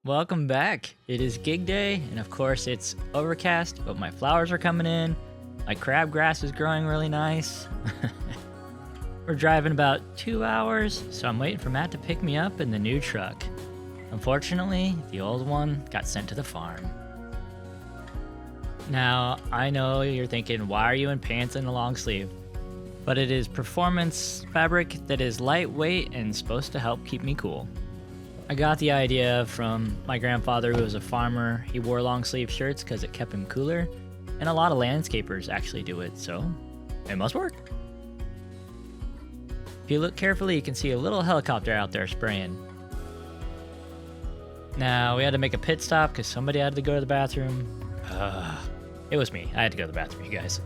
Welcome back. It is gig day, and of course it's overcast, but my flowers are coming in. My crabgrass is growing really nice. We're driving about 2 hours, so I'm waiting for Matt to pick me up in the new truck. Unfortunately, the old one got sent to the farm. Now, I know you're thinking, why are you in pants and a long sleeve? But it is performance fabric that is lightweight and supposed to help keep me cool. I got the idea from my grandfather, who was a farmer. He wore long sleeve shirts because it kept him cooler, and a lot of landscapers actually do it, so it must work. If you look carefully, you can see a little helicopter out there spraying. Now, we had to make a pit stop because somebody had to go to the bathroom. It was me. I had to go to the bathroom, you guys.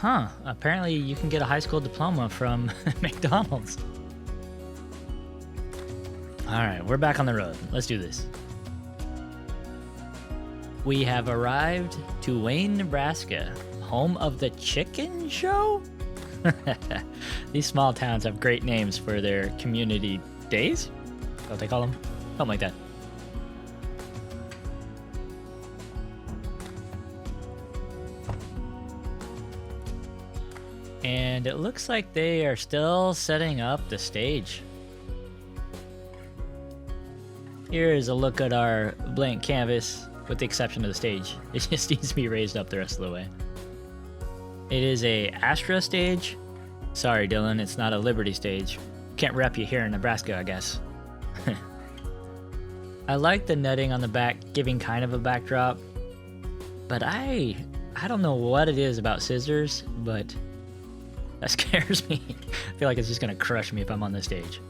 Apparently you can get a high school diploma from McDonald's. Alright, we're back on the road. Let's do this. We have arrived to Wayne, Nebraska, home of the Chicken Show? These small towns have great names for their community days? That's what they call them? Something like that. And it looks like they are still setting up the stage. Here is a look at our blank canvas, with the exception of the stage. It just needs to be raised up the rest of the way. It is a Astra stage. Sorry, Dylan, it's not a Liberty stage. Can't rep you here in Nebraska, I guess. I like the netting on the back, giving kind of a backdrop. But I don't know what it is about scissors, but that scares me. I feel like it's just gonna crush me if I'm on the stage.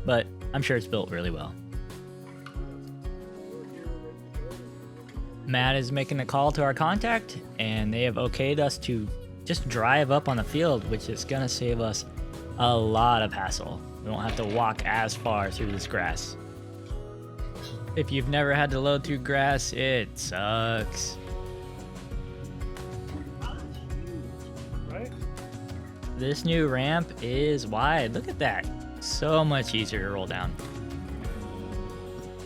But I'm sure it's built really well. Matt is making a call to our contact, and they have okayed us to just drive up on the field, which is gonna save us a lot of hassle. We won't have to walk as far through this grass. If you've never had to load through grass, it sucks. This new ramp is wide. Look at that. So much easier to roll down.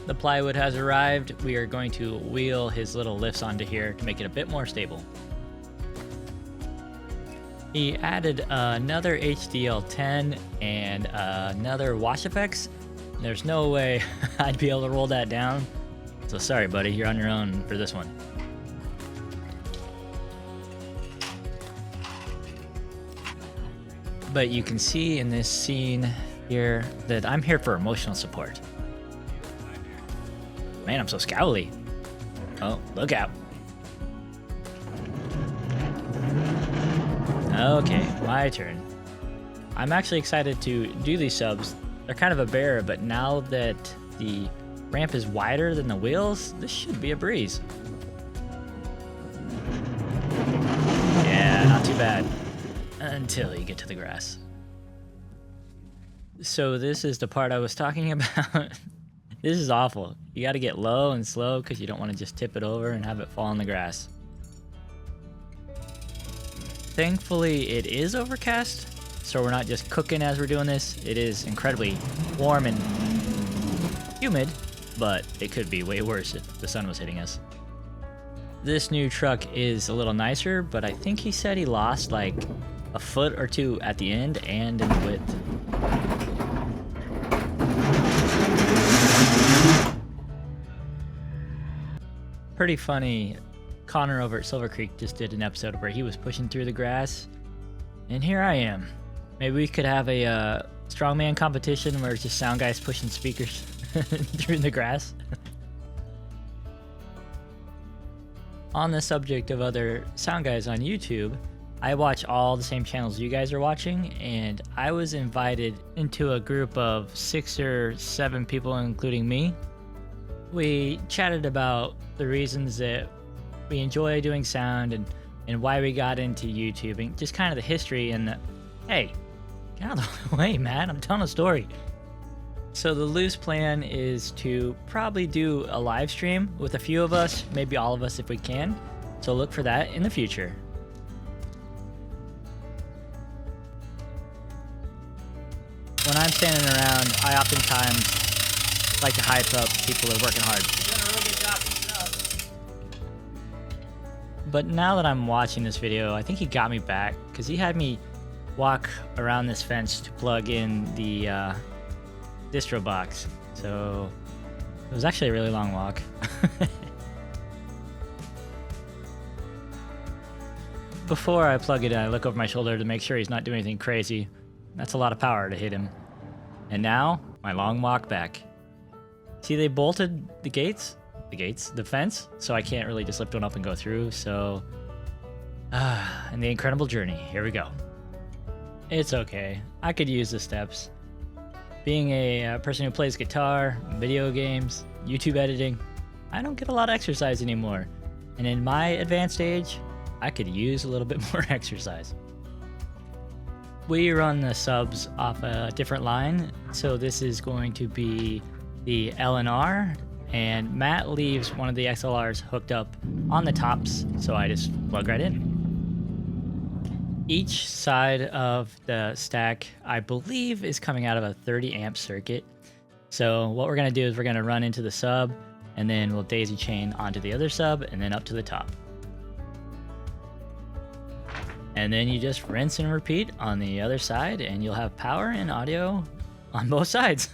The plywood has arrived. We are going to wheel his little lifts onto here to make it a bit more stable. He added another HDL10 and another wash effects. There's no way I'd be able to roll that down. So sorry, buddy, you're on your own for this one. But you can see in this scene here that I'm here for emotional support. Man, I'm so scowly. Oh, look out. Okay, my turn. I'm actually excited to do these subs. They're kind of a bear, but now that the ramp is wider than the wheels, this should be a breeze. Yeah, not too bad. Until you get to the grass. So this is the part I was talking about. This is awful. You gotta get low and slow because you don't want to just tip it over and have it fall in the grass. Thankfully, it is overcast, so we're not just cooking as we're doing this. It is incredibly warm and humid, but it could be way worse if the sun was hitting us. This new truck is a little nicer, but I think he said he lost like a foot or two at the end and in the width. Pretty funny. Connor over at Silver Creek just did an episode where he was pushing through the grass, and here I am. Maybe we could have a strongman competition where it's just sound guys pushing speakers through the grass. On the subject of other sound guys on YouTube, I watch all the same channels you guys are watching, and I was invited into a group of 6 or 7 people, including me. We chatted about the reasons that we enjoy doing sound and why we got into YouTube and just kind of the history and the, hey, get out of the way, man, I'm telling a story. So the loose plan is to probably do a live stream with a few of us, maybe all of us if we can. So look for that in the future. When I'm standing around, I oftentimes like to hype up people that are working hard. But now that I'm watching this video, I think he got me back because he had me walk around this fence to plug in the distro box. So it was actually a really long walk. Before I plug it in, I look over my shoulder to make sure he's not doing anything crazy. That's a lot of power to hit him. And now, my long walk back. See, they bolted the fence, so I can't really just lift one up and go through, so... and the incredible journey, here we go. It's okay, I could use the steps. Being a person who plays guitar, video games, YouTube editing, I don't get a lot of exercise anymore. And in my advanced age, I could use a little bit more exercise. We run the subs off a different line, so this is going to be the LNR, and Matt leaves one of the XLRs hooked up on the tops, so I just plug right in. Each side of the stack, I believe, is coming out of a 30 amp circuit. So what we're going to do is we're going to run into the sub, and then we'll daisy chain onto the other sub, and then up to the top. And then you just rinse and repeat on the other side, and you'll have power and audio on both sides.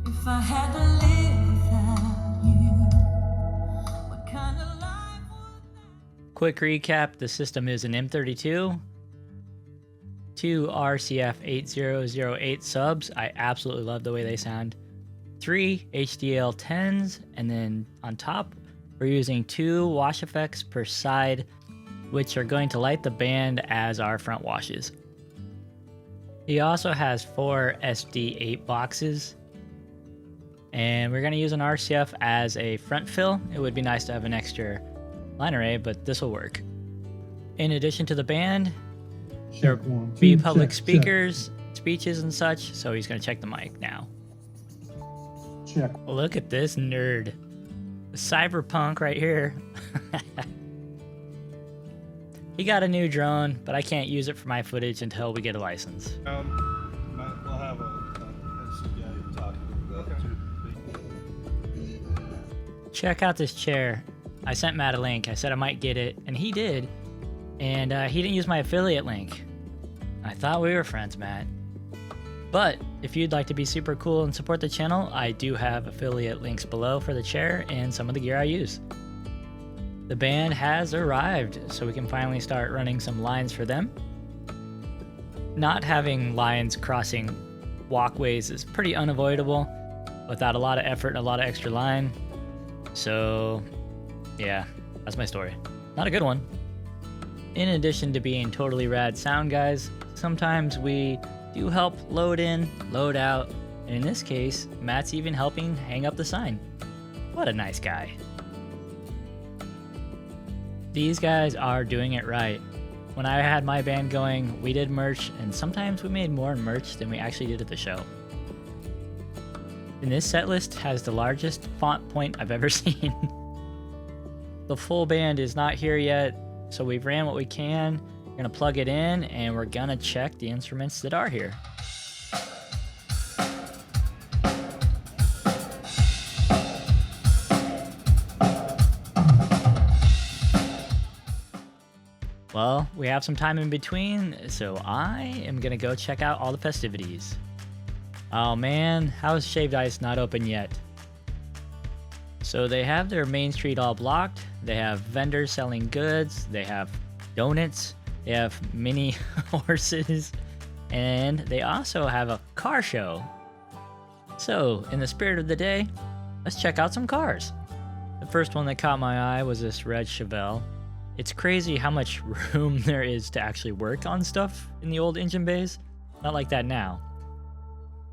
If I had to live without you, what kind of life would that... Quick recap, the system is an M32, 2 RCF 8008 subs, I absolutely love the way they sound, 3 HDL 10s, and then on top, we're using 2 wash effects per side, which are going to light the band as our front washes. He also has 4 SD8 boxes, and we're going to use an RCF as a front fill. It would be nice to have an extra line array, but this will work. In addition to the band, there will be public speakers, speeches and such, so he's going to check the mic now. Check. Look at this nerd. Cyberpunk right here. He got a new drone, but I can't use it for my footage until we get a license. We'll have a guy talking about it. Check out this chair. I sent Matt a link. I said I might get it, and he did. And he didn't use my affiliate link. I thought we were friends, Matt. But if you'd like to be super cool and support the channel, I do have affiliate links below for the chair and some of the gear I use. The band has arrived, so we can finally start running some lines for them. Not having lines crossing walkways is pretty unavoidable without a lot of effort and a lot of extra line. So yeah, that's my story. Not a good one. In addition to being totally rad sound guys, sometimes we do help load in, load out, and in this case, Matt's even helping hang up the sign. What a nice guy. These guys are doing it right. When I had my band going, we did merch, and sometimes we made more merch than we actually did at the show. And this set list has the largest font point I've ever seen. The full band is not here yet, so we've ran what we can. We're gonna plug it in, and we're gonna check the instruments that are here. Well, we have some time in between, so I am gonna go check out all the festivities. Oh man, how is Shaved Ice not open yet? So they have their main street all blocked, they have vendors selling goods, they have donuts, they have mini horses, and they also have a car show. So, in the spirit of the day, let's check out some cars. The first one that caught my eye was this red Chevelle. It's crazy how much room there is to actually work on stuff in the old engine bays. Not like that now.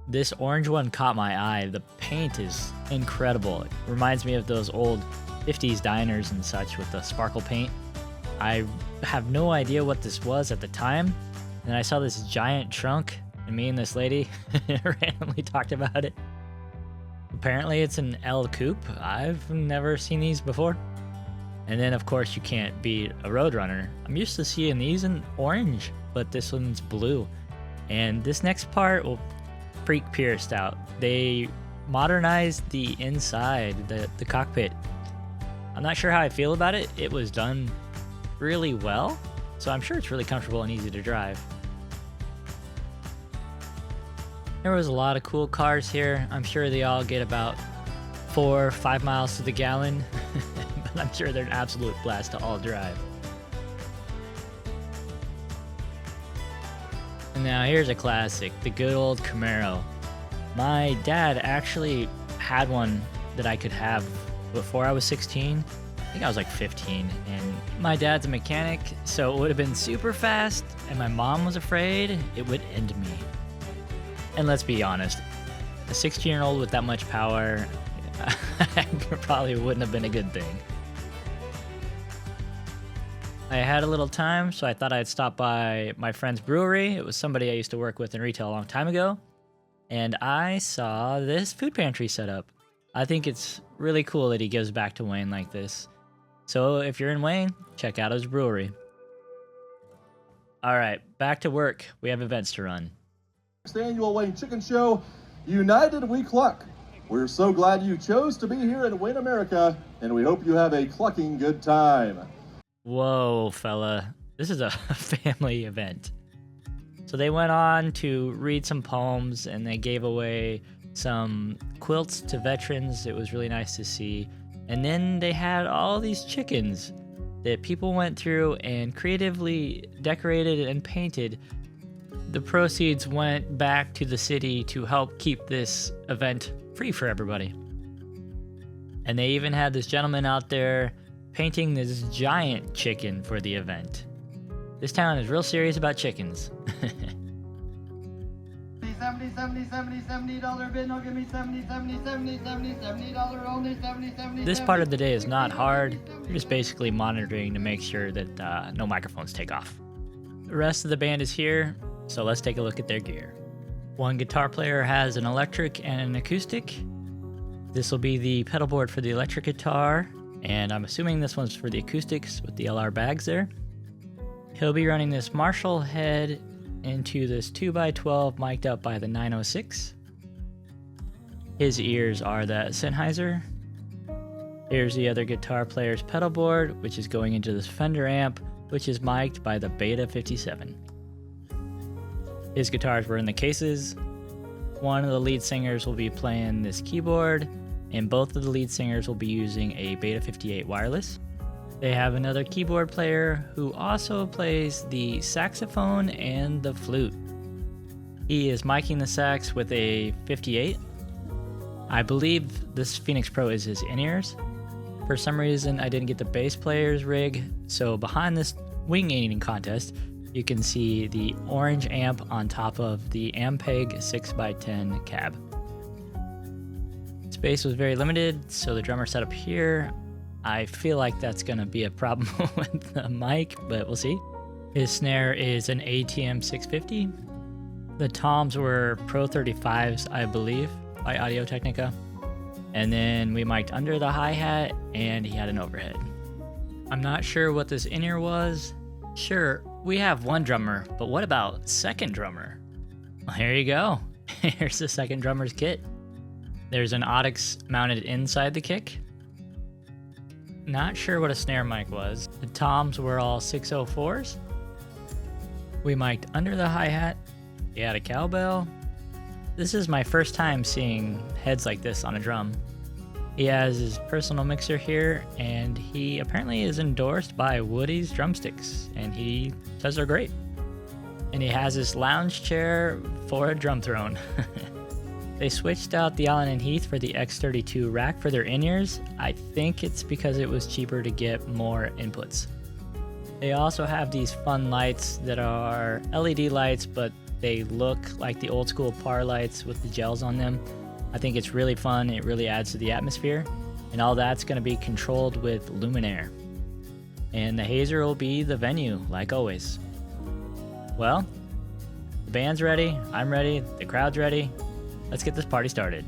This orange one caught my eye. The paint is incredible. It reminds me of those old 50s diners and such with the sparkle paint. I have no idea what this was at the time. And I saw this giant trunk, and me and this lady randomly talked about it. Apparently it's an L coupe. I've never seen these before. And then of course you can't beat a Roadrunner. I'm used to seeing these in orange, but this one's blue. And this next part, well, freak pierced out. They modernized the inside, the cockpit. I'm not sure how I feel about it. It was done really well, so I'm sure it's really comfortable and easy to drive. There was a lot of cool cars here. I'm sure they all get about 4 or 5 miles to the gallon, but I'm sure they're an absolute blast to all drive. And now here's a classic, the good old Camaro. My dad actually had one that I could have before I was 16. I think I was like 15, and my dad's a mechanic, so it would have been super fast, and my mom was afraid it would end me. And let's be honest, a 16-year-old with that much power probably wouldn't have been a good thing. I had a little time, so I thought I'd stop by my friend's brewery. It was somebody I used to work with in retail a long time ago, and I saw this food pantry set up. I think it's really cool that he gives back to Wayne like this. So if you're in Wayne, check out his brewery. All right, back to work. We have events to run. Annual Wayne Chicken Show, United We Cluck. We're so glad you chose to be here in Wayne, America, and we hope you have a clucking good time. Whoa, fella. This is a family event. So they went on to read some poems, and they gave away some quilts to veterans. It was really nice to see. And then they had all these chickens that people went through and creatively decorated and painted. The proceeds went back to the city to help keep this event free for everybody. And they even had this gentleman out there painting this giant chicken for the event. This town is real serious about chickens. This part of the day is not hard. You're just basically monitoring to make sure that no microphones take off. The rest of the band is here, so let's take a look at their gear. One guitar player has an electric and an acoustic. This will be the pedal board for the electric guitar, and I'm assuming this one's for the acoustics with the LR bags there. He'll be running this Marshall head into this 2x12 mic'd up by the 906. His ears are the Sennheiser. Here's the other guitar player's pedal board, which is going into this Fender amp, which is mic'd by the Beta 57. His guitars were in the cases. One of the lead singers will be playing this keyboard, and both of the lead singers will be using a Beta 58 wireless. They have another keyboard player who also plays the saxophone and the flute. He is miking the sax with a 58. I believe this Phoenix Pro is his in-ears. For some reason, I didn't get the bass player's rig, so behind this wing eating contest, you can see the orange amp on top of the Ampeg 6x10 cab. Space was very limited, so the drummer set up here. I feel like that's going to be a problem with the mic, but we'll see. His snare is an ATM 650. The toms were Pro 35s, I believe, by Audio-Technica. And then we mic'd under the hi-hat, and he had an overhead. I'm not sure what this in-ear was. Sure, we have one drummer, but what about second drummer? Well, here you go. Here's the second drummer's kit. There's an Audix mounted inside the kick. Not sure what a snare mic was. The toms were all 604s. We mic'd under the hi-hat. He had a cowbell. This is my first time seeing heads like this on a drum. He has his personal mixer here, and he apparently is endorsed by Woody's Drumsticks, and he says they're great. And he has this lounge chair for a drum throne. They switched out the Allen & Heath for the X32 Rack for their in-ears. I think it's because it was cheaper to get more inputs. They also have these fun lights that are LED lights, but they look like the old school PAR lights with the gels on them. I think it's really fun. It really adds to the atmosphere. And all that's going to be controlled with Luminaire. And the Hazer will be the venue, like always. Well, the band's ready, I'm ready, the crowd's ready. Let's get this party started.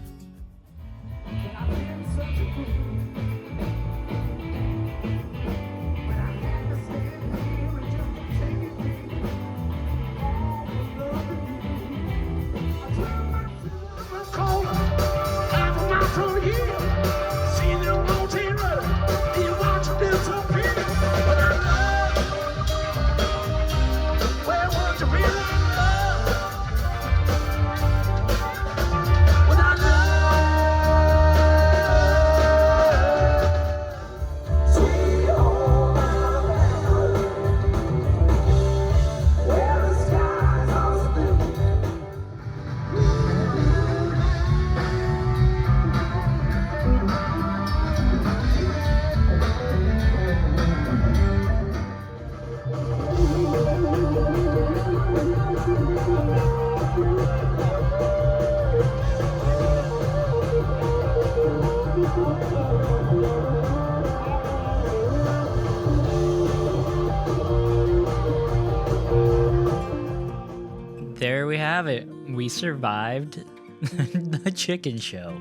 We survived the chicken show.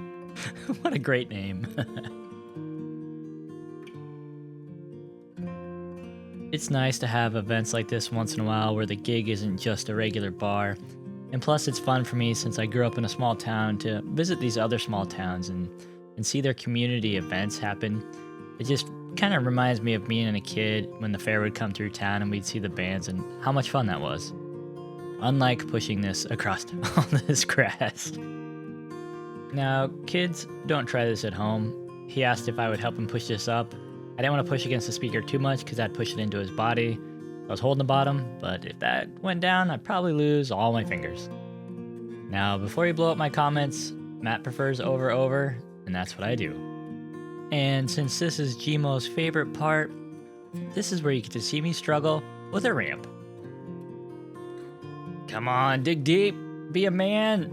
What a great name. It's nice to have events like this once in a while where the gig isn't just a regular bar. And plus it's fun for me since I grew up in a small town to visit these other small towns and see their community events happen. It just kind of reminds me of being a kid when the fair would come through town and we'd see the bands and how much fun that was. Unlike pushing this across all this grass. Now, kids, don't try this at home. He asked if I would help him push this up. I didn't want to push against the speaker too much because I'd push it into his body. I was holding the bottom, but if that went down, I'd probably lose all my fingers. Now, before you blow up my comments, Matt prefers over, and that's what I do. And since this is Gmo's favorite part, this is where you get to see me struggle with a ramp. Come on, dig deep, be a man.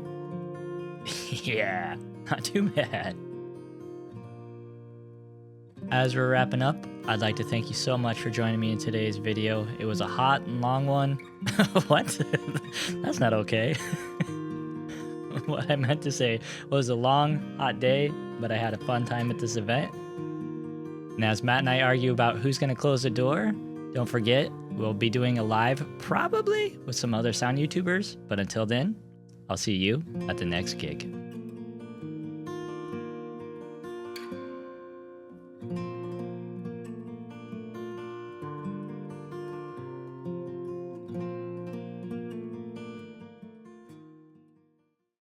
Yeah, not too bad. As we're wrapping up, I'd like to thank you so much for joining me in today's video. It was a hot and long one. What? That's not okay. What I meant to say was a long, hot day, but I had a fun time at this event. And as Matt and I argue about who's going to close the door, don't forget, we'll be doing a live probably with some other sound YouTubers. But until then, I'll see you at the next gig.